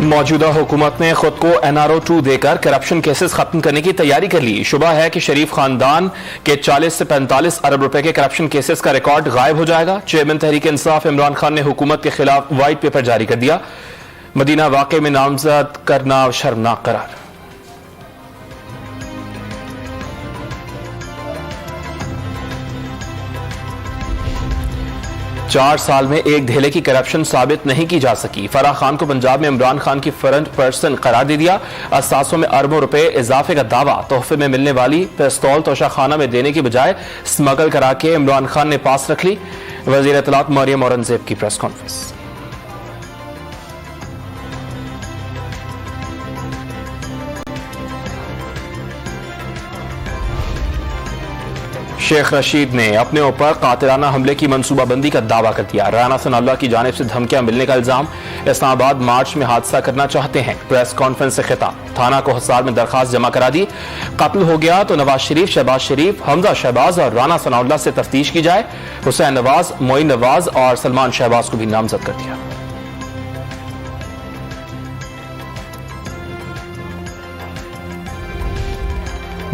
موجودہ حکومت نے خود کو NRO2 دے کر کرپشن کیسز ختم کرنے کی تیاری کر لی۔ شبہ ہے کہ شریف خاندان کے 40 سے 45 ارب روپے کے کرپشن کیسز کا ریکارڈ غائب ہو جائے گا۔ چیئرمین تحریک انصاف عمران خان نے حکومت کے خلاف وائٹ پیپر جاری کر دیا۔ مدینہ واقعے میں نامزد کرنا شرمناک قرار۔ 4 سال میں ایک دھیلے کی کرپشن ثابت نہیں کی جا سکی۔ فرح خان کو پنجاب میں عمران خان کی فرنٹ پرسن قرار دے دیا۔ اثاثوں میں اربوں روپے اضافے کا دعویٰ۔ تحفے میں ملنے والی پستول توشہ خانہ میں دینے کی بجائے سمگل کرا کے عمران خان نے پاس رکھ لی۔ وزیر اطلاعات مریم اورنگزیب کی پریس کانفرنس۔ شیخ رشید نے اپنے اوپر قاتلانہ حملے کی منصوبہ بندی کا دعویٰ کر دیا۔ رانا ثناء اللہ کی جانب سے دھمکیاں ملنے کا الزام۔ اسلام آباد مارچ میں حادثہ کرنا چاہتے ہیں۔ پریس کانفرنس سے خطاب۔ تھانہ کو حصار میں درخواست جمع کرا دی۔ قتل ہو گیا تو نواز شریف، شہباز شریف، حمزہ شہباز اور رانا ثناء اللہ سے تفتیش کی جائے۔ حسین نواز، معین نواز اور سلمان شہباز کو بھی نامزد کر دیا۔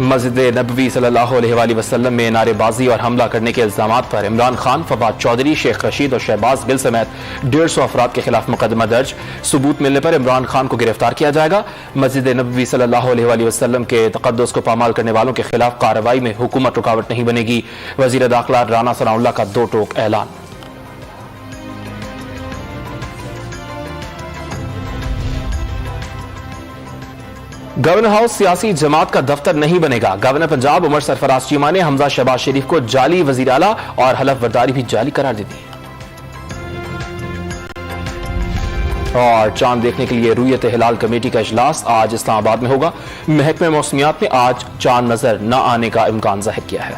مسجد نبوی صلی اللہ علیہ وآلہ وسلم میں نعرے بازی اور حملہ کرنے کے الزامات پر عمران خان، فواد چودھری، شیخ رشید اور شہباز گل سمیت 150 افراد کے خلاف مقدمہ درج۔ ثبوت ملنے پر عمران خان کو گرفتار کیا جائے گا۔ مسجد نبوی صلی اللہ علیہ وآلہ وسلم کے تقدس کو پامال کرنے والوں کے خلاف کارروائی میں حکومت رکاوٹ نہیں بنے گی۔ وزیر داخلہ رانا ثناء اللہ کا 2 ٹوک اعلان۔ گورنر ہاؤس سیاسی جماعت کا دفتر نہیں بنے گا۔ گورنر پنجاب عمر سرفراز چیمہ نے حمزہ شہباز شریف کو جعلی وزیر اعلیٰ اور حلف برداری بھی جعلی قرار دے دی۔ اور چاند دیکھنے کے لیے رؤیت ہلال کمیٹی کا اجلاس آج اسلام آباد میں ہوگا۔ محکمہ موسمیات نے آج چاند نظر نہ آنے کا امکان ظاہر کیا ہے۔